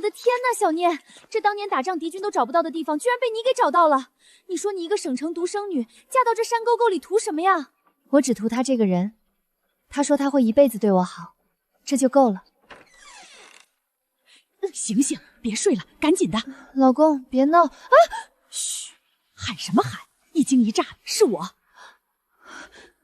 的天呐，小念，这当年打仗敌军都找不到的地方，居然被你给找到了！你说你一个省城独生女，嫁到这山沟沟里图什么呀？我只图他这个人。他说他会一辈子对我好，这就够了。醒醒，别睡了，赶紧的！老公，别闹啊！嘘，喊什么喊？一惊一乍的是我。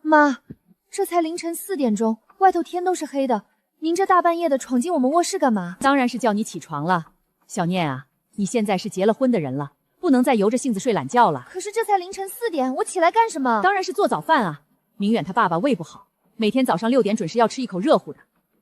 妈，这才凌晨4点钟，外头天都是黑的。您这大半夜的闯进我们卧室干嘛？当然是叫你起床了，小念啊，你现在是结了婚的人了，不能再由着性子睡懒觉了。可是这才凌晨4点，我起来干什么？当然是做早饭啊。明远他爸爸胃不好，每天早上6点准时要吃一口热乎的。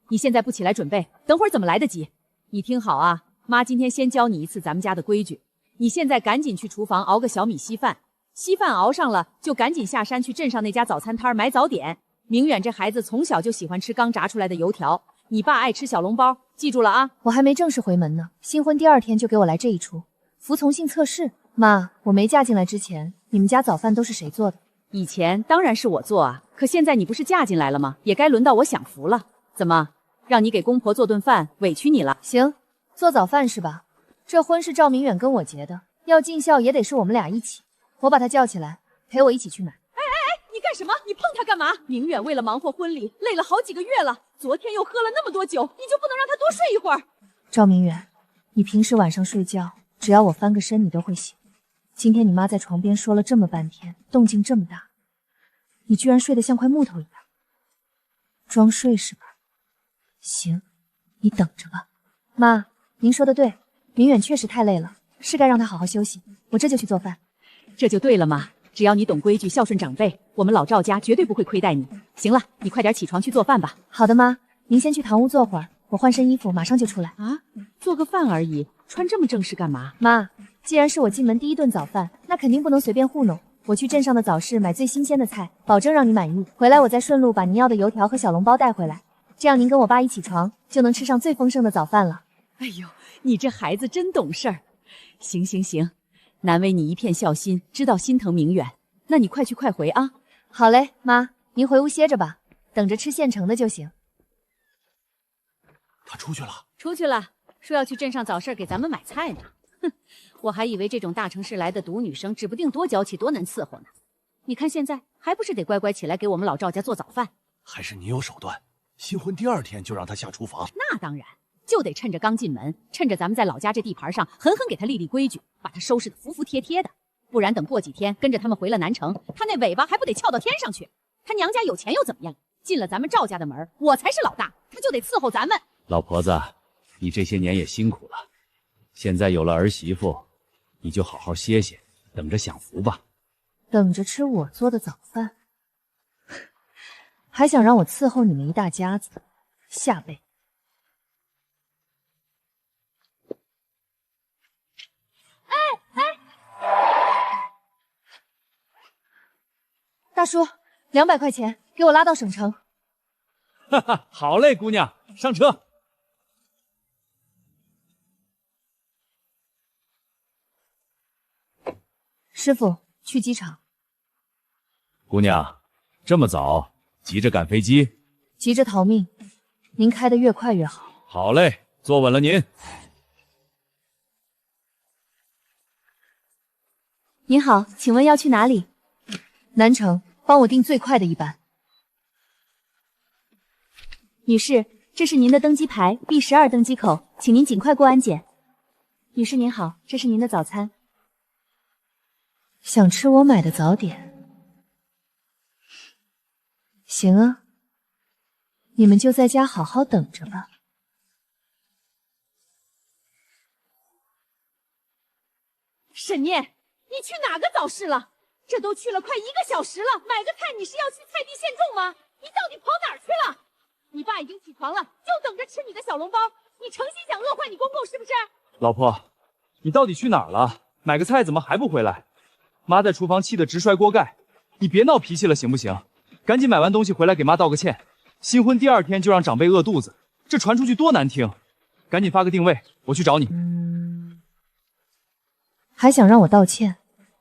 你现在不起来准备，等会儿怎么来得及？你听好啊，妈今天先教你一次咱们家的规矩。你现在赶紧去厨房熬个小米稀饭，稀饭熬上了就赶紧下山去镇上那家早餐摊买早点。明远这孩子从小就喜欢吃刚炸出来的油条，你爸爱吃小笼包，记住了啊。我还没正式回门呢，新婚第2天就给我来这一出，服从性测试。妈，我没嫁进来之前，你们家早饭都是谁做的？以前当然是我做啊，可现在你不是嫁进来了吗？也该轮到我享福了。怎么，让你给公婆做顿饭，委屈你了？行，做早饭是吧？这婚是赵明远跟我结的，要尽孝也得是我们俩一起。我把他叫起来，陪我一起去买。你干什么？你碰他干嘛？明远为了忙活婚礼，累了好几个月了，昨天又喝了那么多酒，你就不能让他多睡一会儿？赵明远，你平时晚上睡觉，只要我翻个身，你都会醒。今天你妈在床边说了这么半天，动静这么大，你居然睡得像块木头一样，装睡是吧？行，你等着吧。妈，您说的对，明远确实太累了，是该让他好好休息。我这就去做饭。这就对了嘛，只要你懂规矩，孝顺长辈，我们老赵家绝对不会亏待你。行了，你快点起床去做饭吧。好的，妈，您先去堂屋坐会儿，我换身衣服，马上就出来。啊，做个饭而已，穿这么正式干嘛？妈，既然是我进门第一顿早饭，那肯定不能随便糊弄。我去镇上的早市买最新鲜的菜，保证让你满意。回来我再顺路把您要的油条和小笼包带回来，这样您跟我爸一起床，就能吃上最丰盛的早饭了。哎呦，你这孩子真懂事儿。行行行，难为你一片孝心，知道心疼明远。那你快去快回啊。好嘞，妈，您回屋歇着吧，等着吃现成的就行。他出去了？出去了，说要去镇上早市给咱们买菜呢。哼，我还以为这种大城市来的独女生指不定多娇气多难伺候呢。你看现在还不是得乖乖起来给我们老赵家做早饭？还是你有手段，新婚第2天就让他下厨房？那当然，就得趁着刚进门，趁着咱们在老家这地盘上狠狠给他立规矩，把他收拾得服服帖帖的。不然等过几天跟着他们回了南城，他那尾巴还不得翘到天上去？他娘家有钱又怎么样？进了咱们赵家的门，我才是老大，他就得伺候咱们。老婆子，你这些年也辛苦了，现在有了儿媳妇，你就好好歇歇，等着享福吧。等着吃我做的早饭，还想让我伺候你们一大家子，下辈。大叔，200块钱，给我拉到省城。哈哈，好嘞，姑娘，上车。师傅，去机场。姑娘，这么早，急着赶飞机？急着逃命，您开得越快越好。好嘞，坐稳了您。您好，请问要去哪里？南城，帮我订最快的一班。女士，这是您的登机牌 B12登机口，请您尽快过安检。女士您好，这是您的早餐。想吃我买的早点？行啊，你们就在家好好等着吧。沈念，你去哪个早市了？这都去了快1个小时了，买个菜你是要去菜地现种吗？你到底跑哪儿去了？你爸已经起床了，就等着吃你的小笼包。你诚心想饿坏你公公是不是？老婆，你到底去哪儿了？买个菜怎么还不回来？妈在厨房气得直摔锅盖，你别闹脾气了行不行？赶紧买完东西回来给妈道个歉。新婚第2天就让长辈饿肚子，这传出去多难听。赶紧发个定位，我去找你。还想让我道歉，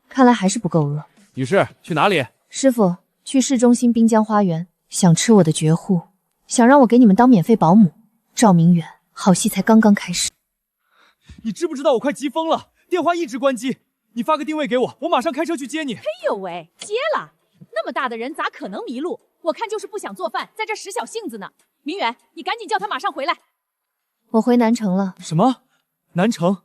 看来还是不够饿。女士，去哪里？师傅，去市中心滨江花园，想吃我的绝户，想让我给你们当免费保姆。赵明远，好戏才刚刚开始。你知不知道我快急疯了，电话一直关机。你发个定位给我，我马上开车去接你。哎呦喂，接了！那么大的人咋可能迷路？我看就是不想做饭，在这使小性子呢。明远，你赶紧叫他马上回来。我回南城了。什么？南城？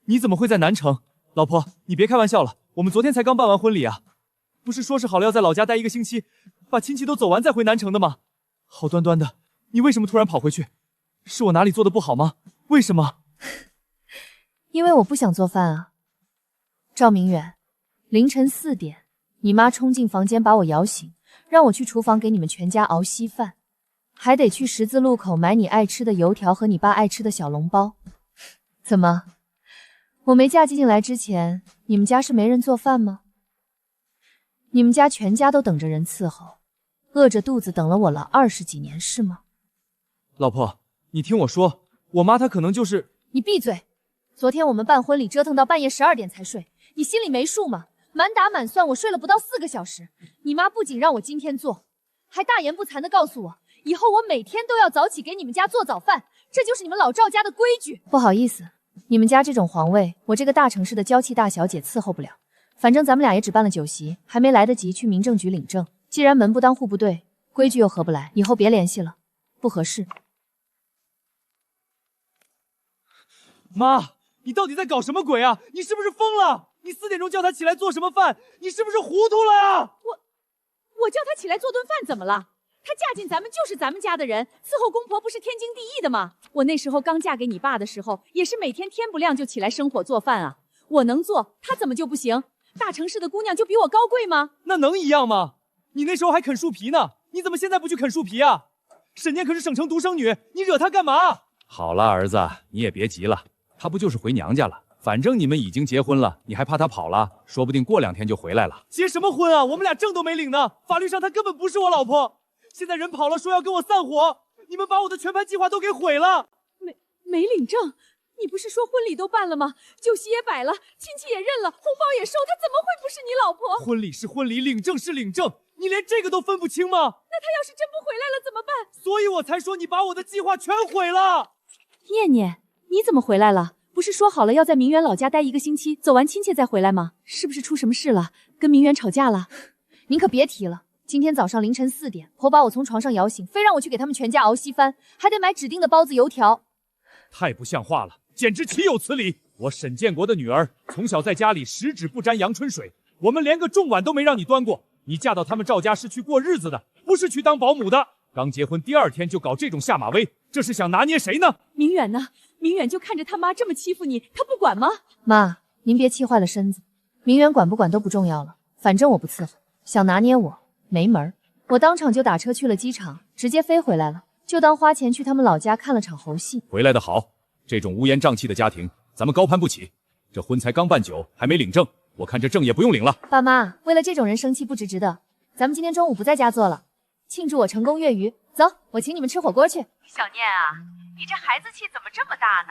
你怎么会在南城？老婆，你别开玩笑了，我们昨天才刚办完婚礼啊，不是说是好了要在老家待1个星期，把亲戚都走完再回南城的吗？好端端的，你为什么突然跑回去？是我哪里做的不好吗？为什么？因为我不想做饭啊。赵明远，凌晨4点，你妈冲进房间把我摇醒，让我去厨房给你们全家熬稀饭，还得去十字路口买你爱吃的油条和你爸爱吃的小笼包。怎么？我没嫁进来之前，你们家是没人做饭吗？你们家全家都等着人伺候，饿着肚子等了我了20几年，是吗？老婆，你听我说，我妈她可能就是……你闭嘴！昨天我们办婚礼折腾到半夜12点才睡，你心里没数吗？满打满算我睡了不到4个小时。你妈不仅让我今天做，还大言不惭地告诉我，以后我每天都要早起给你们家做早饭，这就是你们老赵家的规矩。不好意思，你们家这种皇位，我这个大城市的娇气大小姐伺候不了。反正咱们俩也只办了酒席，还没来得及去民政局领证。既然门不当户不对，规矩又合不来，以后别联系了，不合适。妈，你到底在搞什么鬼啊？你是不是疯了？你4点钟叫他起来做什么饭？你是不是糊涂了呀？我叫他起来做顿饭怎么了？她嫁进咱们就是咱们家的人，伺候公婆不是天经地义的吗？我那时候刚嫁给你爸的时候，也是每天天不亮就起来生火做饭啊。我能做，她怎么就不行？大城市的姑娘就比我高贵吗？那能一样吗？你那时候还啃树皮呢，你怎么现在不去啃树皮啊？沈念可是省城独生女，你惹她干嘛？好了，儿子，你也别急了，她不就是回娘家了？反正你们已经结婚了，你还怕她跑了？说不定过2天就回来了。结什么婚啊？我们俩证都没领呢，法律上她根本不是我老婆。现在人跑了，说要跟我散伙，你们把我的全盘计划都给毁了。没领证？你不是说婚礼都办了吗？酒席也摆了，亲戚也认了，红包也收，她怎么会不是你老婆？婚礼是婚礼，领证是领证，你连这个都分不清吗？那她要是真不回来了怎么办？所以我才说你把我的计划全毁了。念念，你怎么回来了？不是说好了要在明远老家待1个星期，走完亲戚再回来吗？是不是出什么事了？跟明远吵架了？您可别提了。今天早上凌晨4点，婆把我从床上摇醒，非让我去给他们全家熬稀饭，还得买指定的包子油条。太不像话了，简直岂有此理！我沈建国的女儿从小在家里十指不沾阳春水，我们连个重碗都没让你端过。你嫁到他们赵家是去过日子的，不是去当保姆的。刚结婚第2天就搞这种下马威，这是想拿捏谁呢？明远呢？明远就看着他妈这么欺负你，他不管吗？妈，您别气坏了身子，明远管不管都不重要了，反正我不伺候，想拿捏我没门儿。我当场就打车去了机场，直接飞回来了，就当花钱去他们老家看了场猴戏。回来的好，这种乌烟瘴气的家庭，咱们高攀不起。这婚才刚办酒，还没领证，我看这证也不用领了。爸妈，为了这种人生气不值得。咱们今天中午不在家做了，庆祝我成功越狱。走，我请你们吃火锅去。小念啊，你这孩子气怎么这么大呢？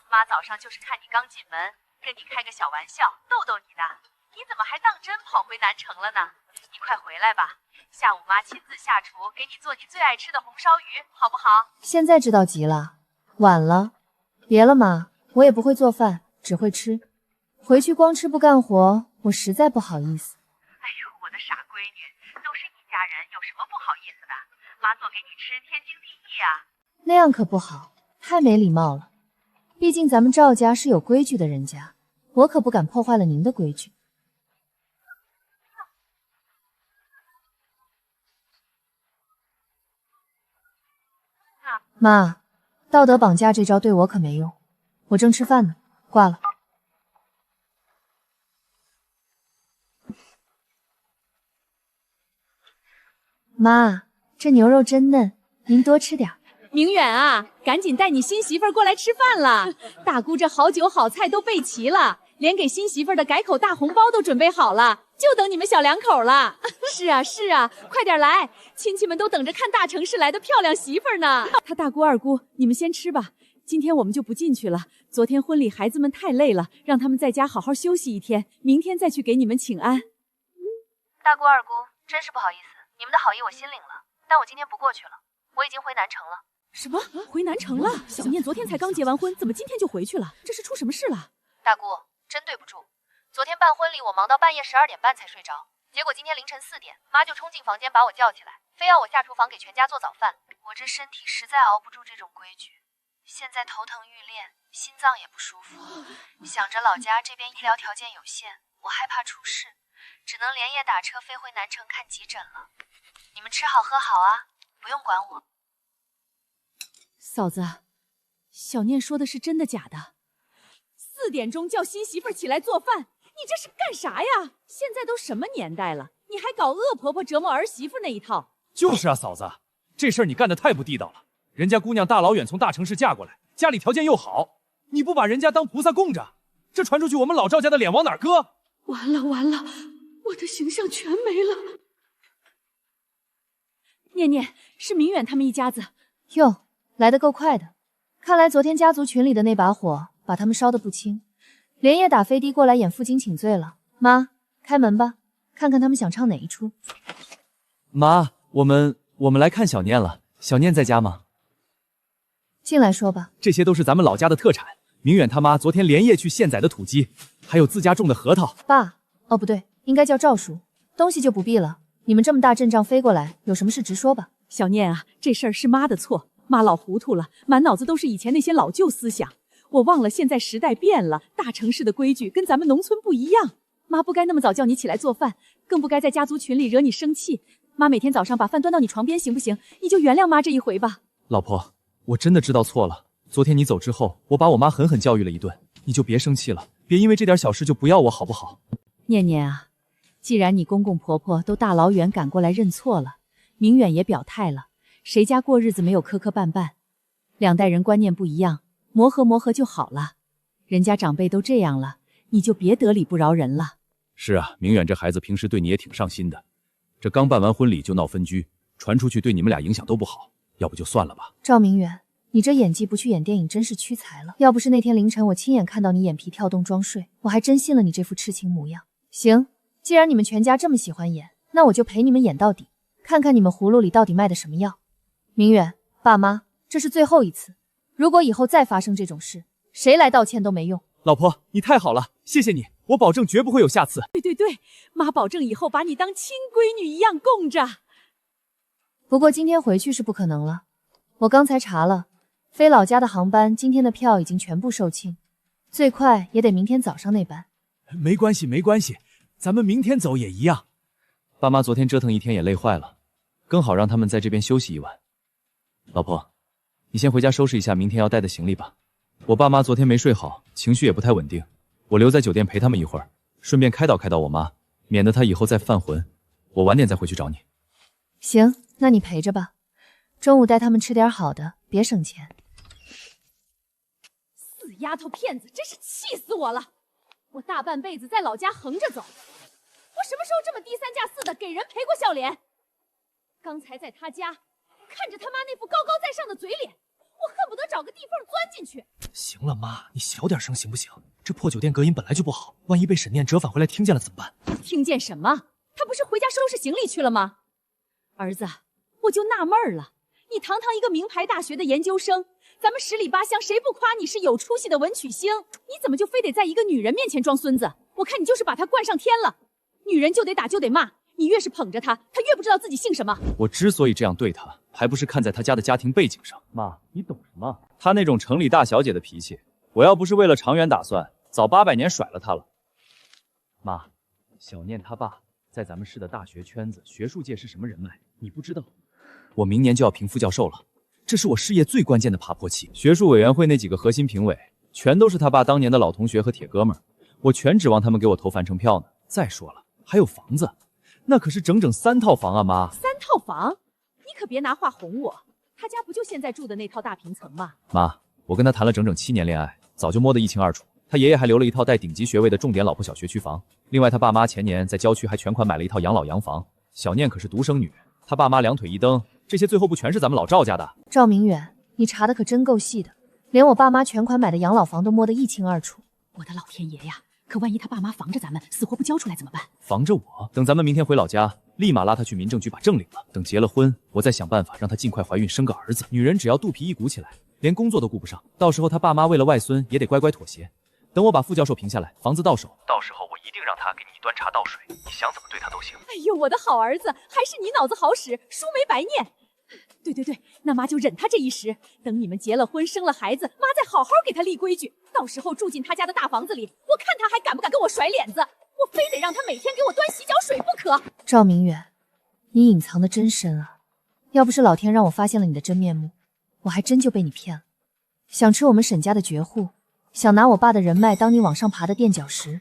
妈早上就是看你刚进门，跟你开个小玩笑，逗逗你的。你怎么还当真跑回南城了呢？你快回来吧，下午妈亲自下厨给你做你最爱吃的红烧鱼，好不好？现在知道急了，晚了。别了妈，我也不会做饭，只会吃。回去光吃不干活，我实在不好意思。哎呦，我的傻闺女，都是一家人，有什么不好意思的？妈做给你吃，天经地义啊。那样可不好，太没礼貌了。毕竟咱们赵家是有规矩的人家，我可不敢破坏了您的规矩。妈，道德绑架这招对我可没用，我正吃饭呢，挂了。妈，这牛肉真嫩，您多吃点。明远啊，赶紧带你新媳妇儿过来吃饭了。大姑这好酒好菜都备齐了，连给新媳妇儿的改口大红包都准备好了，就等你们小两口了。是啊是啊，快点来，亲戚们都等着看大城市来的漂亮媳妇儿呢。他大姑二姑，你们先吃吧，今天我们就不进去了。昨天婚礼孩子们太累了，让他们在家好好休息1天，明天再去给你们请安。大姑二姑，真是不好意思，你们的好意我心领了，但我今天不过去了，我已经回南城了。什么？回南城了？小念昨天才刚结完婚，怎么今天就回去了？这是出什么事了？大姑，真对不住，昨天办婚礼我忙到半夜12点半才睡着，结果今天凌晨4点，妈就冲进房间把我叫起来，非要我下厨房给全家做早饭。我这身体实在熬不住这种规矩，现在头疼欲裂，心脏也不舒服。想着老家这边医疗条件有限，我害怕出事，只能连夜打车飞回南城看急诊了。你们吃好喝好啊，不用管我。嫂子，小念说的是真的假的？4点钟叫新媳妇起来做饭，你这是干啥呀？现在都什么年代了，你还搞恶婆婆折磨儿媳妇那一套？就是啊，嫂子，这事儿你干得太不地道了。人家姑娘大老远从大城市嫁过来，家里条件又好，你不把人家当菩萨供着，这传出去我们老赵家的脸往哪儿搁？完了完了，我的形象全没了。念念，是明远他们一家子。哟，来得够快的，看来昨天家族群里的那把火把他们烧得不轻，连夜打飞的过来演负荆请罪了。妈，开门吧，看看他们想唱哪一出。妈，我们来看小念了，小念在家吗？进来说吧。这些都是咱们老家的特产，明远他妈昨天连夜去现宰的土鸡，还有自家种的核桃。爸，哦不对，应该叫赵叔，东西就不必了。你们这么大阵仗飞过来，有什么事直说吧。小念啊，这事儿是妈的错，妈老糊涂了，满脑子都是以前那些老旧思想。我忘了现在时代变了，大城市的规矩跟咱们农村不一样。妈不该那么早叫你起来做饭，更不该在家族群里惹你生气。妈每天早上把饭端到你床边行不行？你就原谅妈这一回吧。老婆，我真的知道错了。昨天你走之后，我把我妈狠狠教育了一顿，你就别生气了，别因为这点小事就不要我好不好？念念啊，既然你公公婆婆都大老远赶过来认错了，明远也表态了，谁家过日子没有磕磕绊绊，两代人观念不一样，磨合磨合就好了。人家长辈都这样了，你就别得理不饶人了。是啊，明远这孩子平时对你也挺上心的，这刚办完婚礼就闹分居，传出去对你们俩影响都不好，要不就算了吧。赵明远，你这演技不去演电影真是屈才了。要不是那天凌晨我亲眼看到你眼皮跳动装睡，我还真信了你这副痴情模样。行，既然你们全家这么喜欢演，那我就陪你们演到底，看看你们葫芦里到底卖的什么药。明远，爸妈，这是最后一次，如果以后再发生这种事，谁来道歉都没用。老婆，你太好了，谢谢你，我保证绝不会有下次。对，妈保证以后把你当亲闺女一样供着。不过今天回去是不可能了，我刚才查了，飞老家的航班今天的票已经全部售罄，最快也得明天早上那班。没关系，没关系，咱们明天走也一样。爸妈昨天折腾一天也累坏了，更好让他们在这边休息一晚。老婆，你先回家收拾一下明天要带的行李吧。我爸妈昨天没睡好，情绪也不太稳定，我留在酒店陪他们一会儿，顺便开导开导我妈，免得她以后再犯浑。我晚点再回去找你。行，那你陪着吧，中午带他们吃点好的，别省钱。死丫头片子，真是气死我了！我大半辈子在老家横着走，我什么时候这么低三下四的给人赔过笑脸？刚才在他家看着他妈那副高高在上的嘴脸，我恨不得找个地缝钻进去。行了，妈，你小点声行不行？这破酒店隔音本来就不好，万一被沈念折返回来听见了怎么办？听见什么？他不是回家收拾行李去了吗？儿子，我就纳闷了，你堂堂一个名牌大学的研究生，咱们十里八乡谁不夸你是有出息的文曲星？你怎么就非得在一个女人面前装孙子？我看你就是把她惯上天了。女人就得打就得骂，你越是捧着她，她越不知道自己姓什么。我之所以这样对她，还不是看在她家的家庭背景上。妈，你懂什么？她那种城里大小姐的脾气，我要不是为了长远打算，早800年甩了她了。妈，小念她爸在咱们市的大学圈子、学术界是什么人脉，你不知道。我明年就要评副教授了，这是我事业最关键的爬坡期。学术委员会那几个核心评委，全都是他爸当年的老同学和铁哥们儿，我全指望他们给我投樊城票呢。再说了，还有房子，那可是整整3套房啊，妈。3套房？你可别拿话哄我，他家不就现在住的那套大平层吗？妈，我跟他谈了整整7年恋爱，早就摸得一清二楚。他爷爷还留了一套带顶级学位的重点老婆小学区房，另外他爸妈前年在郊区还全款买了一套养老洋房。小念可是独生女，他爸妈2腿一蹬，这些最后不全是咱们老赵家的？赵明远，你查的可真够细的，连我爸妈全款买的养老房都摸得一清二楚。我的老天爷呀！可万一他爸妈防着咱们，死活不交出来怎么办？防着我？等咱们明天回老家，立马拉她去民政局把证领了。等结了婚，我再想办法让她尽快怀孕生个儿子。女人只要肚皮一鼓起来，连工作都顾不上，到时候她爸妈为了外孙也得乖乖妥协。等我把副教授评下来，房子到手，到时候我一定让他给你端茶倒水，你想怎么对他都行。哎呦，我的好儿子，还是你脑子好使，书没白念。对，那妈就忍他这一时，等你们结了婚生了孩子，妈再好好给他立规矩。到时候住进他家的大房子里，我看他还敢不敢跟我甩脸子，我非得让他每天给我端洗脚水不可。赵明远，你隐藏的真深啊！要不是老天让我发现了你的真面目，我还真就被你骗了。想吃我们沈家的绝户，想拿我爸的人脉当你往上爬的垫脚石，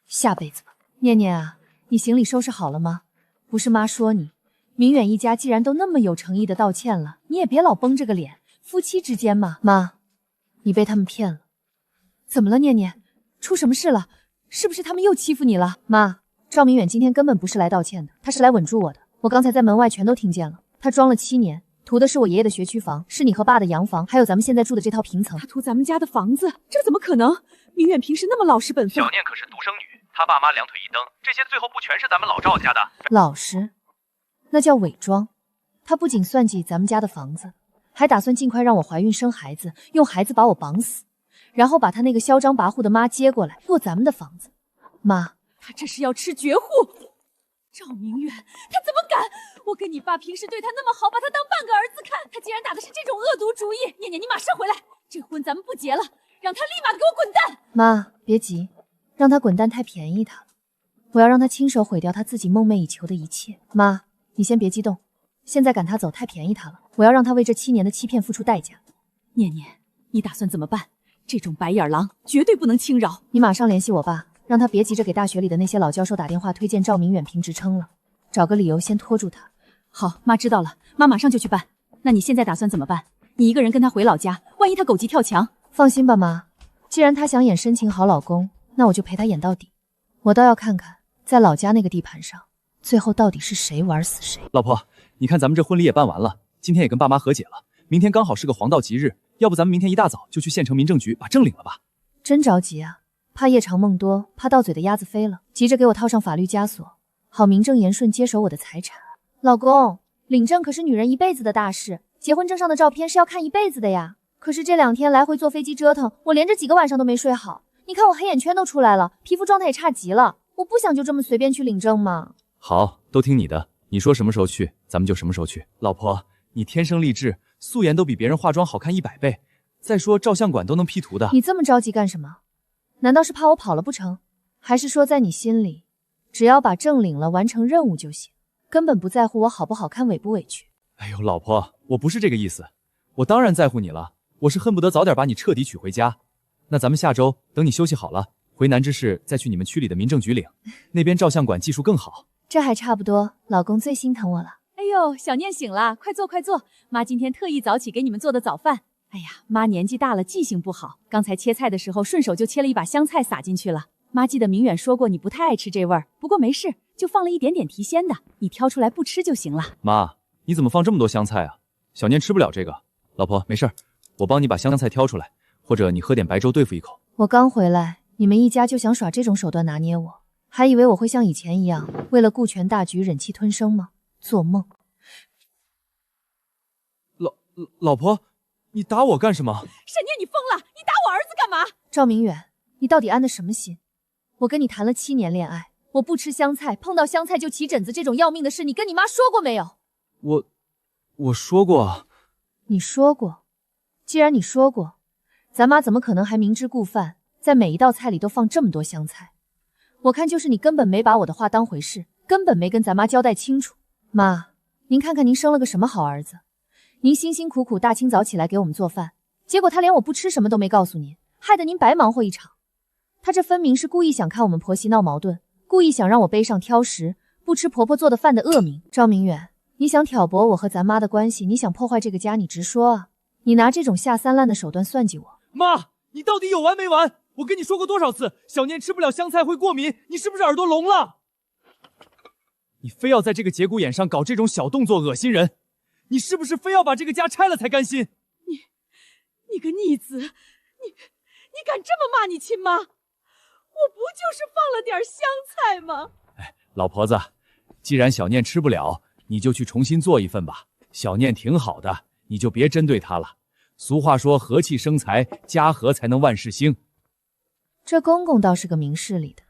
下辈子吧。念念啊，你行李收拾好了吗？不是妈说你，明远一家既然都那么有诚意的道歉了，你也别老绷着个脸，夫妻之间嘛。妈，你被他们骗了。怎么了，念念？出什么事了？是不是他们又欺负你了？妈，赵明远今天根本不是来道歉的，他是来稳住我的。我刚才在门外全都听见了。他装了7年，图的是我爷爷的学区房，是你和爸的洋房，还有咱们现在住的这套平层。他图咱们家的房子，这怎么可能？明远平时那么老实本分。小念可是独生女，她爸妈两腿一蹬，这些最后不全是咱们老赵家的？老实，那叫伪装。他不仅算计咱们家的房子，还打算尽快让我怀孕生孩子，用孩子把我绑死，然后把他那个嚣张跋扈的妈接过来做咱们的房子。妈，他这是要吃绝户。赵明远，他怎么敢？我跟你爸平时对他那么好，把他当半个儿子看，他竟然打的是这种恶毒主意！念念，你马上回来，这婚咱们不结了，让他立马给我滚蛋！妈，别急，让他滚蛋太便宜他了，我要让他亲手毁掉他自己梦寐以求的一切。妈，你先别激动，现在赶他走太便宜他了，我要让他为这7年的欺骗付出代价。念念，你打算怎么办？这种白眼狼绝对不能轻饶。你马上联系我爸，让他别急着给大学里的那些老教授打电话推荐赵明远评职称了，找个理由先拖住他。好，妈知道了，妈马上就去办。那你现在打算怎么办？你一个人跟他回老家，万一他狗急跳墙？放心吧，妈，既然他想演深情好老公，那我就陪他演到底。我倒要看看，在老家那个地盘上，最后到底是谁玩死谁。老婆，你看咱们这婚礼也办完了，今天也跟爸妈和解了，明天刚好是个黄道吉日，要不咱们明天一大早就去县城民政局把证领了吧？真着急啊，怕夜长梦多，怕到嘴的鸭子飞了，急着给我套上法律枷锁，好名正言顺接手我的财产。老公，领证可是女人一辈子的大事，结婚证上的照片是要看一辈子的呀。可是这2天来回坐飞机折腾，我连着几个晚上都没睡好。你看我黑眼圈都出来了，皮肤状态也差极了，我不想就这么随便去领证嘛。好，都听你的，你说什么时候去，咱们就什么时候去。老婆，你天生丽质，素颜都比别人化妆好看100倍。再说照相馆都能 P 图的。你这么着急干什么？难道是怕我跑了不成？还是说在你心里，只要把证领了，完成任务就行，根本不在乎我好不好看，委不委屈？哎呦，老婆，我不是这个意思，我当然在乎你了，我是恨不得早点把你彻底娶回家。那咱们下周等你休息好了，回南之市再去你们区里的民政局领，那边照相馆技术更好。这还差不多，老公最心疼我了。哎呦，小念醒了，快坐快坐，妈今天特意早起给你们做的早饭。哎呀，妈年纪大了，记性不好，刚才切菜的时候顺手就切了一把香菜撒进去了。妈记得明远说过你不太爱吃这味儿，不过没事，就放了一点点提鲜的，你挑出来不吃就行了。妈，你怎么放这么多香菜啊？小念吃不了这个。老婆，没事，我帮你把香菜挑出来，或者你喝点白粥对付一口。我刚回来，你们一家就想耍这种手段拿捏我，还以为我会像以前一样，为了顾全大局忍气吞声吗？做梦！老婆，你打我干什么？沈念，你疯了！你打我儿子干嘛？赵明远，你到底安的什么心？我跟你谈了7年恋爱，我不吃香菜，碰到香菜就起疹子这种要命的事，你跟你妈说过没有？我说过啊。你说过，既然你说过，咱妈怎么可能还明知故犯，在每一道菜里都放这么多香菜？我看就是你根本没把我的话当回事，根本没跟咱妈交代清楚。妈，您看看您生了个什么好儿子？您辛辛苦苦大清早起来给我们做饭，结果他连我不吃什么都没告诉您，害得您白忙活一场。他这分明是故意想看我们婆媳闹矛盾，故意想让我背上挑食，不吃婆婆做的饭的恶名。赵明远，你想挑拨我和咱妈的关系，你想破坏这个家，你直说啊！你拿这种下三滥的手段算计我。妈，你到底有完没完？我跟你说过多少次，小念吃不了香菜会过敏，你是不是耳朵聋了？你非要在这个节骨眼上搞这种小动作恶心人，你是不是非要把这个家拆了才甘心？你个逆子，你敢这么骂你亲妈？我不就是放了点香菜吗？哎，老婆子，既然小念吃不了，你就去重新做一份吧。小念挺好的，你就别针对她了。俗话说和气生财，家和才能万事兴。这公公倒是个明事理的。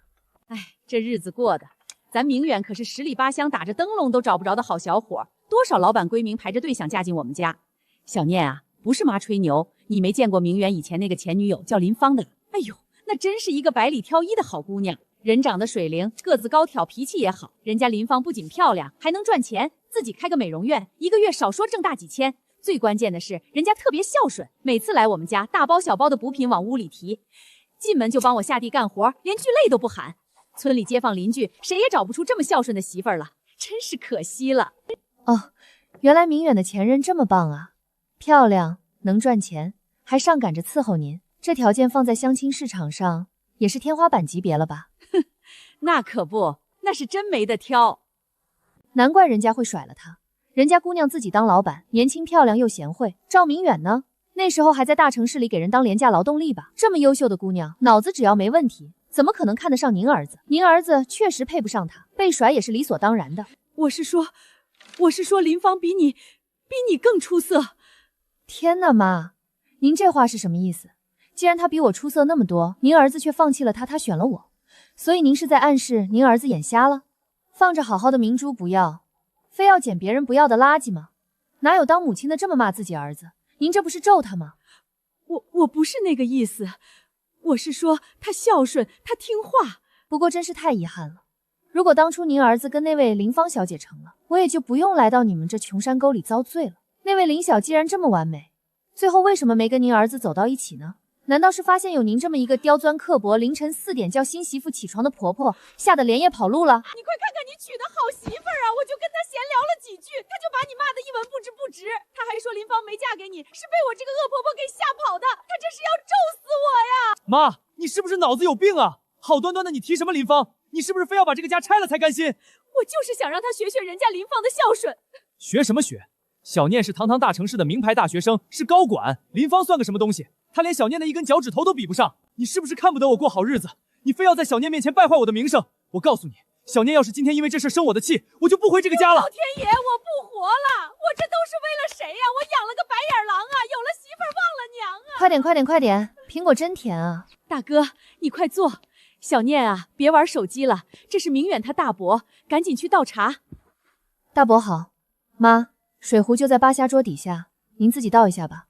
哎，这日子过的，咱明远可是十里八乡打着灯笼都找不着的好小伙，多少老板闺名排着队想嫁进我们家。小念啊，不是妈吹牛，你没见过明远以前那个前女友叫林芳的？哎呦，那真是一个百里挑一的好姑娘，人长得水灵，个子高挑，脾气也好。人家林芳不仅漂亮，还能赚钱，自己开个美容院，一个月少说挣大几千。最关键的是，人家特别孝顺，每次来我们家，大包小包的补品往屋里提，进门就帮我下地干活，连句累都不喊。村里街坊邻居谁也找不出这么孝顺的媳妇儿了，真是可惜了。哦，原来明远的前任这么棒啊，漂亮，能赚钱，还上赶着伺候您，这条件放在相亲市场上也是天花板级别了吧？哼，那可不，那是真没得挑。难怪人家会甩了他，人家姑娘自己当老板，年轻漂亮又贤惠。赵明远呢？那时候还在大城市里给人当廉价劳动力吧？这么优秀的姑娘，脑子只要没问题，怎么可能看得上您儿子？您儿子确实配不上她，被甩也是理所当然的。我是说林芳比你更出色。天哪，妈，您这话是什么意思？既然她比我出色那么多，您儿子却放弃了她，他选了我，所以您是在暗示您儿子眼瞎了？放着好好的明珠不要，非要捡别人不要的垃圾吗？哪有当母亲的这么骂自己儿子？您这不是咒他吗？我不是那个意思，我是说他孝顺，他听话。不过真是太遗憾了，如果当初您儿子跟那位林芳小姐成了，我也就不用来到你们这穷山沟里遭罪了。那位林小既然这么完美，最后为什么没跟您儿子走到一起呢？难道是发现有您这么一个刁钻刻薄、凌晨4点叫新媳妇起床的婆婆，吓得连夜跑路了？你快看看你娶的好媳妇儿啊！我就跟她闲聊了几句，她就把你骂得一文不值不值。她还说林芳没嫁给你是被我这个恶婆婆给吓跑的，她这是要咒死我呀！妈，你是不是脑子有病啊？好端端的你提什么林芳？你是不是非要把这个家拆了才甘心？我就是想让她学学人家林芳的孝顺。学什么学？小念是堂堂大城市的名牌大学生，是高管，林芳算个什么东西？她连小念的一根脚趾头都比不上。你是不是看不得我过好日子？你非要在小念面前败坏我的名声？我告诉你，小念要是今天因为这事生我的气，我就不回这个家了。老天爷，我不活了！我这都是为了谁呀？我养了个白眼狼啊！有了媳妇儿忘了娘啊！快点快点快点，苹果真甜啊！大哥，你快坐。小念啊，别玩手机了，这是明远他大伯，赶紧去倒茶。大伯好，妈，水壶就在扒虾桌底下，您自己倒一下吧。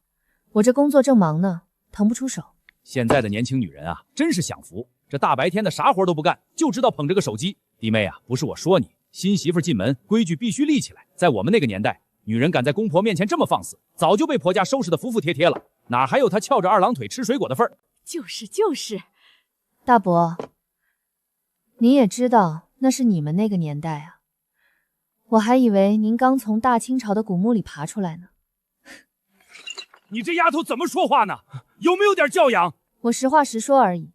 我这工作正忙呢，腾不出手。现在的年轻女人啊，真是享福，这大白天的啥活都不干，就知道捧着个手机。弟妹啊，不是我说你，新媳妇进门规矩必须立起来。在我们那个年代，女人敢在公婆面前这么放肆，早就被婆家收拾得服服帖帖了，哪还有她翘着二郎腿吃水果的份儿？就是。大伯，您也知道那是你们那个年代啊，我还以为您刚从大清朝的古墓里爬出来呢。你这丫头怎么说话呢？有没有点教养？我实话实说而已。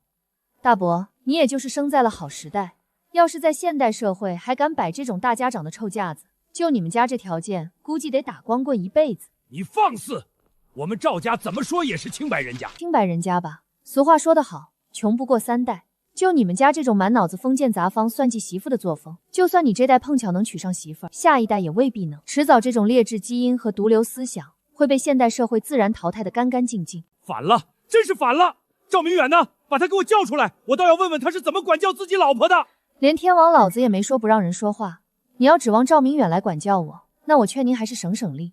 大伯，你也就是生在了好时代，要是在现代社会还敢摆这种大家长的臭架子，就你们家这条件，估计得打光棍一辈子。你放肆！我们赵家怎么说也是清白人家。清白人家吧，俗话说得好，穷不过3代。就你们家这种满脑子封建杂方、算计媳妇的作风，就算你这代碰巧能娶上媳妇，下一代也未必能。迟早这种劣质基因和毒瘤思想会被现代社会自然淘汰的干干净净。反了，真是反了！赵明远呢？把他给我叫出来，我倒要问问他是怎么管教自己老婆的。连天王老子也没说不让人说话，你要指望赵明远来管教我，那我劝您还是省省力，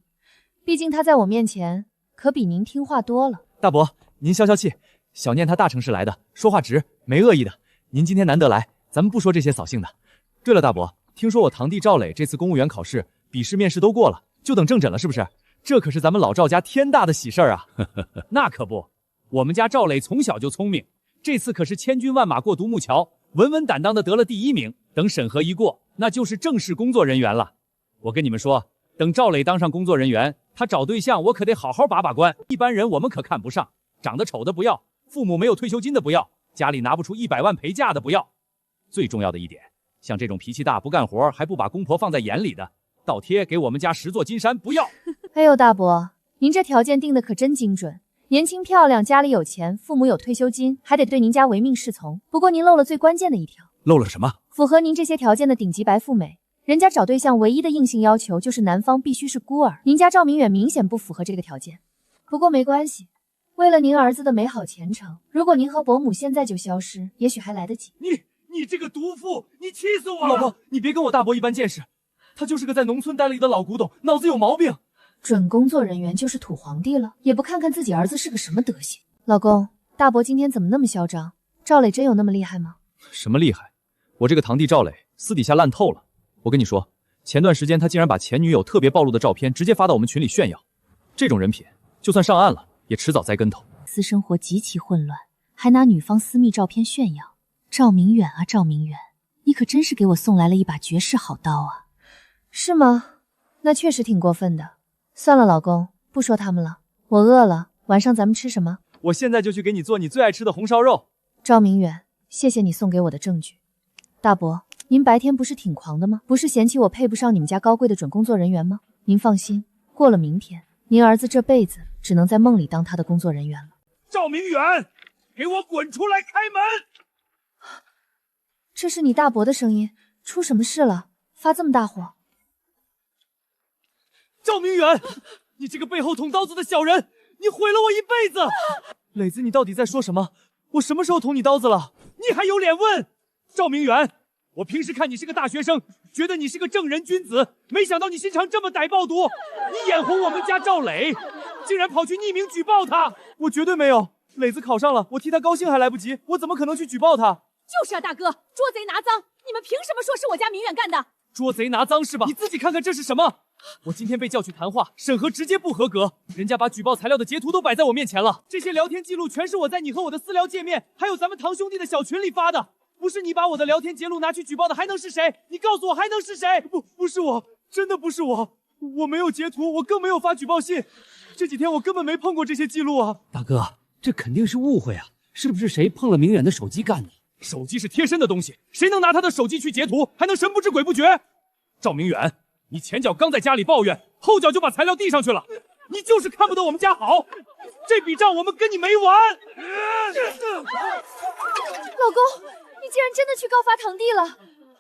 毕竟他在我面前可比您听话多了。大伯，您消消气，小念他大城市来的，说话直，没恶意的。您今天难得来，咱们不说这些扫兴的。对了，大伯，听说我堂弟赵磊这次公务员考试笔试面试都过了，就等正诊了，是不是？这可是咱们老赵家天大的喜事儿啊！那可不，我们家赵磊从小就聪明，这次可是千军万马过独木桥，稳稳当当的得了第1名。等审核一过，那就是正式工作人员了。我跟你们说，等赵磊当上工作人员，他找对象我可得好好把把关。一般人我们可看不上，长得丑的不要，父母没有退休金的不要，家里拿不出100万陪嫁的不要。最重要的一点，像这种脾气大、不干活还不把公婆放在眼里的，倒贴给我们家10座金山不要。哎呦，大伯，您这条件定的可真精准，年轻漂亮，家里有钱，父母有退休金，还得对您家唯命是从。不过您漏了最关键的一条。漏了什么？符合您这些条件的顶级白富美，人家找对象唯一的硬性要求就是男方必须是孤儿，您家赵明远明显不符合这个条件。不过没关系，为了您儿子的美好前程，如果您和伯母现在就消失，也许还来得及。你这个毒妇，你气死我了！老婆，你别跟我大伯一般见识，他就是个在农村待了一的老古董，脑子有毛病。准工作人员就是土皇帝了，也不看看自己儿子是个什么德行。老公，大伯今天怎么那么嚣张？赵磊真有那么厉害吗？什么厉害？我这个堂弟赵磊私底下烂透了。我跟你说，前段时间他竟然把前女友特别暴露的照片直接发到我们群里炫耀，这种人品就算上岸了也迟早栽跟头。私生活极其混乱，还拿女方私密照片炫耀。赵明远啊赵明远，你可真是给我送来了一把绝世好刀啊！是吗？那确实挺过分的。算了老公，不说他们了，我饿了，晚上咱们吃什么？我现在就去给你做你最爱吃的红烧肉。赵明远，谢谢你送给我的证据。大伯，您白天不是挺狂的吗？不是嫌弃我配不上你们家高贵的准工作人员吗？您放心，过了明天，您儿子这辈子只能在梦里当他的工作人员了。赵明远，给我滚出来开门！这是你大伯的声音，出什么事了？发这么大火？赵明远，你这个背后捅刀子的小人，你毁了我一辈子！磊子，你到底在说什么？我什么时候捅你刀子了？你还有脸问？赵明远，我平时看你是个大学生，觉得你是个正人君子，没想到你心肠这么歹暴毒！你眼红我们家赵磊，竟然跑去匿名举报他！我绝对没有，磊子考上了，我替他高兴还来不及，我怎么可能去举报他？就是啊，大哥，捉贼拿赃，你们凭什么说是我家明远干的？捉贼拿赃是吧？你自己看看这是什么？我今天被叫去谈话，审核直接不合格，人家把举报材料的截图都摆在我面前了，这些聊天记录全是我在你和我的私聊界面，还有咱们堂兄弟的小群里发的。不是你把我的聊天截录拿去举报的，还能是谁？你告诉我还能是谁？不是我，真的不是我，我没有截图，我更没有发举报信。这几天我根本没碰过这些记录啊。大哥，这肯定是误会啊，是不是谁碰了明远的手机干的？手机是贴身的东西，谁能拿他的手机去截图，还能神不知鬼不觉？赵明远，你前脚刚在家里抱怨，后脚就把材料递上去了，你就是看不得我们家好，这笔账我们跟你没完。老公，你竟然真的去告发堂弟了！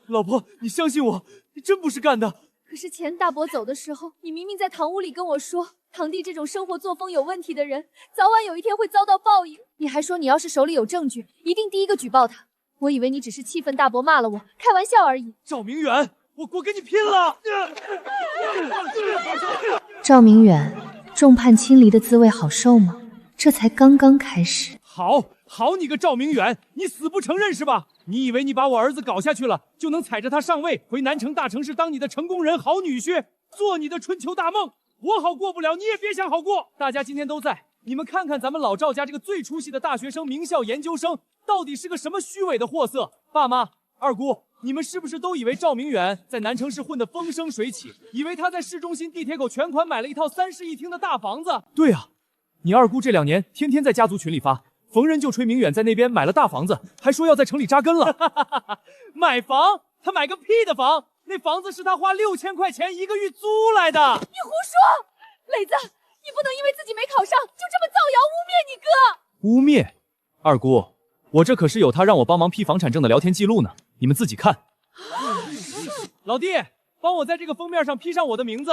老婆，你相信我，你真不是干的。可是前大伯走的时候，你明明在堂屋里跟我说，堂弟这种生活作风有问题的人，早晚有一天会遭到报应。你还说你要是手里有证据，一定第一个举报他。我以为你只是气愤大伯骂了我，开玩笑而已。赵明远，我跟你拼了！赵明远，众叛亲离的滋味好受吗？这才刚刚开始。好你个赵明远，你死不承认是吧？你以为你把我儿子搞下去了，就能踩着他上位，回南城大城市当你的成功人好女婿，做你的春秋大梦？我好过不了，你也别想好过。大家今天都在，你们看看咱们老赵家这个最出息的大学生、名校研究生，到底是个什么虚伪的货色？爸妈、二姑，你们是不是都以为赵明远在南城市混得风生水起，以为他在市中心地铁口全款买了一套3室1厅的大房子？对啊，你二姑这2年天天在家族群里发，逢人就吹明远在那边买了大房子，还说要在城里扎根了。买房？他买个屁的房！那房子是他花6000块钱1个月租来的。你胡说！磊子，你不能因为自己没考上，就这么造谣污蔑你哥！污蔑？二姑，我这可是有他让我帮忙批房产证的聊天记录呢，你们自己看。老弟，帮我在这个封面上批上我的名字，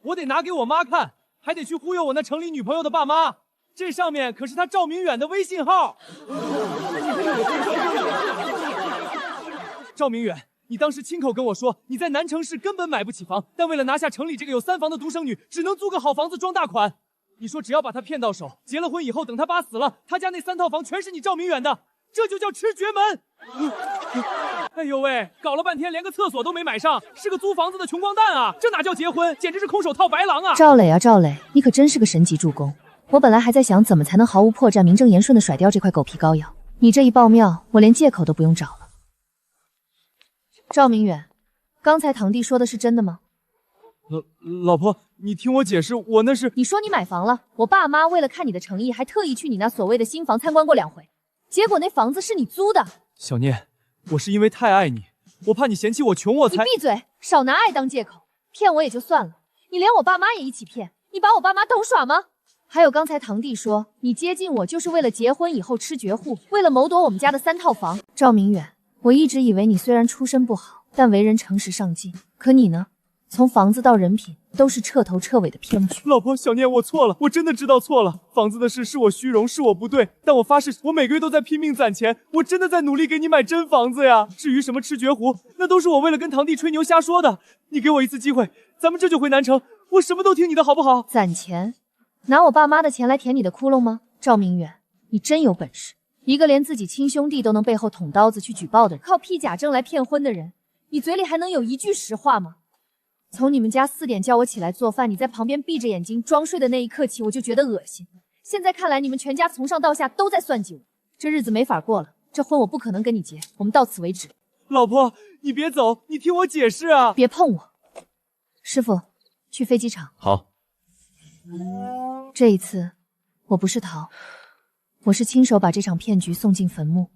我得拿给我妈看，还得去忽悠我那城里女朋友的爸妈。这上面可是他赵明远的微信号。赵明远，你当时亲口跟我说，你在南城市根本买不起房，但为了拿下城里这个有3房的独生女，只能租个好房子装大款。你说只要把她骗到手，结了婚以后等她爸死了，他家那3套房全是你赵明远的，这就叫吃绝门。哎呦喂，搞了半天连个厕所都没买上，是个租房子的穷光蛋啊！这哪叫结婚，简直是空手套白狼啊！赵磊啊赵磊，你可真是个神级助攻。我本来还在想怎么才能毫无破绽、名正言顺的甩掉这块狗皮膏药，你这一爆料，我连借口都不用找了。赵明远，刚才堂弟说的是真的吗？老婆，你听我解释，我那是……你说你买房了，我爸妈为了看你的诚意，还特意去你那所谓的新房参观过2回，结果那房子是你租的。小念，我是因为太爱你，我怕你嫌弃我穷，我才……你闭嘴，少拿爱当借口，骗我也就算了，你连我爸妈也一起骗，你把我爸妈当耍吗？还有刚才堂弟说你接近我就是为了结婚以后吃绝户，为了谋夺我们家的3套房。赵明远，我一直以为你虽然出身不好，但为人诚实上进，可你呢？从房子到人品，都是彻头彻尾的骗局。老婆，小念，我错了，我真的知道错了。房子的事是我虚荣，是我不对，但我发誓，我每个月都在拼命攒钱，我真的在努力给你买真房子呀。至于什么吃绝糊，那都是我为了跟堂弟吹牛瞎说的。你给我一次机会，咱们这就回南城，我什么都听你的，好不好？攒钱？拿我爸妈的钱来填你的窟窿吗？赵明远，你真有本事！一个连自己亲兄弟都能背后捅刀子去举报的人，靠批假证来骗婚的人，你嘴里还能有一句实话吗？从你们家4点叫我起来做饭，你在旁边闭着眼睛装睡的那一刻起，我就觉得恶心。现在看来，你们全家从上到下都在算计我，这日子没法过了。这婚我不可能跟你结，我们到此为止。老婆，你别走，你听我解释啊！别碰我！师傅，去飞机场。好。这一次，我不是逃，我是亲手把这场骗局送进坟墓。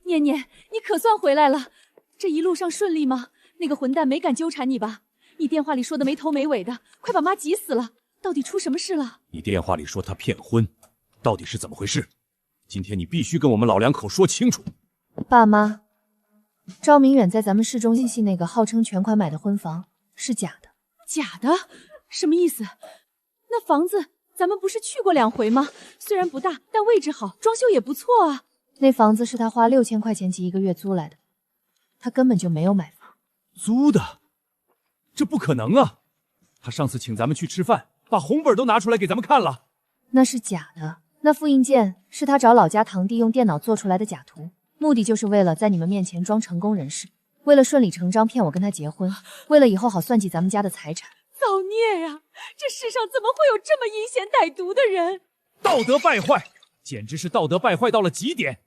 念念，你可算回来了，这一路上顺利吗？那个混蛋没敢纠缠你吧？你电话里说的没头没尾的，快把妈急死了！到底出什么事了？你电话里说他骗婚，到底是怎么回事？今天你必须跟我们老两口说清楚。爸妈，赵明远在咱们市中心那个号称全款买的婚房是假的。假的？什么意思？那房子咱们不是去过2回吗？虽然不大，但位置好，装修也不错啊。那房子是他花6000块钱1个月租来的，他根本就没有买房。租的？这不可能啊！他上次请咱们去吃饭，把红本都拿出来给咱们看了。那是假的，那复印件是他找老家堂弟用电脑做出来的假图，目的就是为了在你们面前装成功人士，为了顺理成章骗我跟他结婚，为了以后好算计咱们家的财产。造孽呀！这世上怎么会有这么阴险歹毒的人？道德败坏，简直是道德败坏到了极点。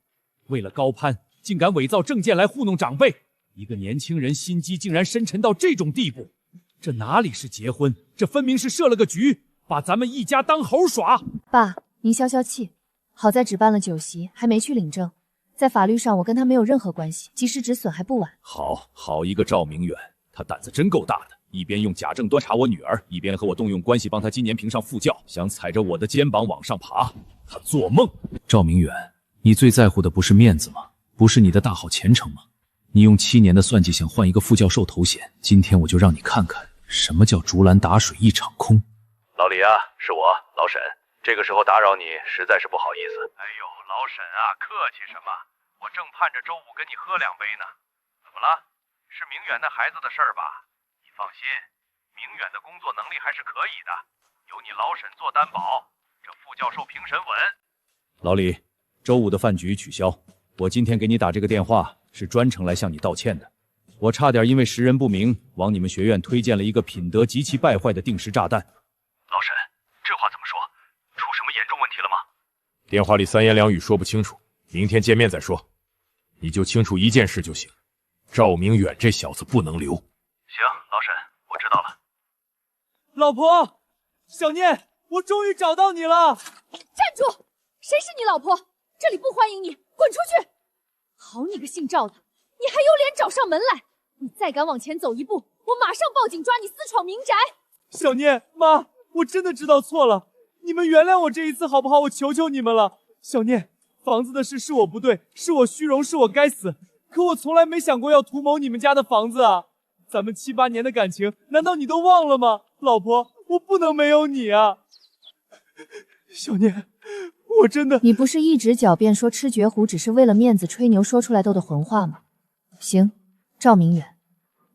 为了高攀，竟敢伪造证件来糊弄长辈，一个年轻人心机竟然深沉到这种地步。这哪里是结婚，这分明是设了个局，把咱们一家当猴耍。爸，您消消气，好在只办了酒席，还没去领证，在法律上我跟他没有任何关系，及时止损还不晚。好一个赵明远，他胆子真够大的，一边用假证端查我女儿，一边和我动用关系帮他今年评上副教，想踩着我的肩膀往上爬。他做梦！赵明远，你最在乎的不是面子吗？不是你的大好前程吗？你用7年的算计想换一个副教授头衔，今天我就让你看看什么叫竹篮打水一场空。老李啊，是我老沈，这个时候打扰你实在是不好意思。哎呦，老沈啊，客气什么？我正盼着周五跟你喝2杯呢。怎么了？是明远那孩子的事儿吧？你放心，明远的工作能力还是可以的，有你老沈做担保，这副教授评审稳。老李，周五的饭局取消，我今天给你打这个电话是专程来向你道歉的。我差点因为识人不明，往你们学院推荐了一个品德极其败坏的定时炸弹。老沈，这话怎么说？出什么严重问题了吗？电话里3言2语说不清楚，明天见面再说。你就清楚一件事就行，赵明远这小子不能留。行，老沈，我知道了。老婆，小念，我终于找到你了！站住！谁是你老婆？这里不欢迎你，滚出去！好你个姓赵的，你还有脸找上门来？你再敢往前走一步，我马上报警抓你私闯民宅！小念，妈，我真的知道错了，你们原谅我这一次好不好？我求求你们了。小念，房子的事是我不对，是我虚荣，是我该死，可我从来没想过要图谋你们家的房子啊！咱们7、8年的感情，难道你都忘了吗？老婆，我不能没有你啊！小念，我真的……你不是一直狡辩说吃绝糊只是为了面子吹牛说出来的混话吗？行，赵明远，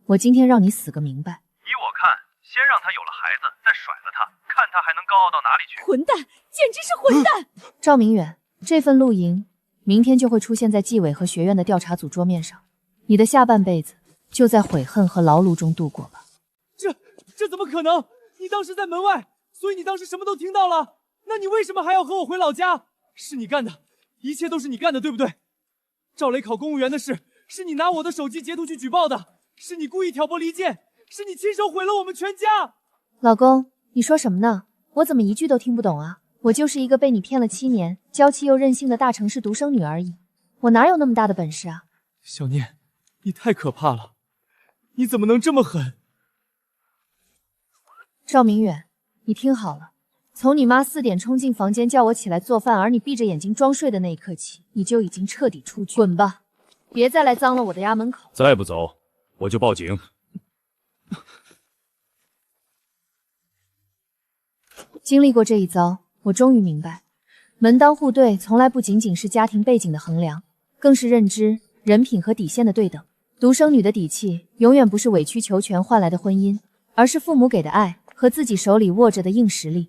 我今天让你死个明白。依我看，先让他有了孩子，再甩了他，看他还能高傲到哪里去。混蛋，简直是混蛋！赵明远，这份录音明天就会出现在纪委和学院的调查组桌面上，你的下半辈子就在悔恨和牢笼中度过吧。这怎么可能？你当时在门外，所以你当时什么都听到了。那你为什么还要和我回老家？是你干的，一切都是你干的，对不对？赵雷考公务员的事，是你拿我的手机截图去举报的，是你故意挑拨离间，是你亲手毁了我们全家。老公，你说什么呢？我怎么一句都听不懂啊？我就是一个被你骗了7年、娇气又任性的大城市独生女而已，我哪有那么大的本事啊？小念，你太可怕了，你怎么能这么狠？赵明远，你听好了，从你妈4点冲进房间叫我起来做饭，而你闭着眼睛装睡的那一刻起，你就已经彻底出局。滚吧，别再来脏了我的家门口！再不走，我就报警。经历过这一遭，我终于明白，门当户对从来不仅仅是家庭背景的衡量，更是认知、人品和底线的对等。独生女的底气，永远不是委曲求全换来的婚姻，而是父母给的爱和自己手里握着的硬实力。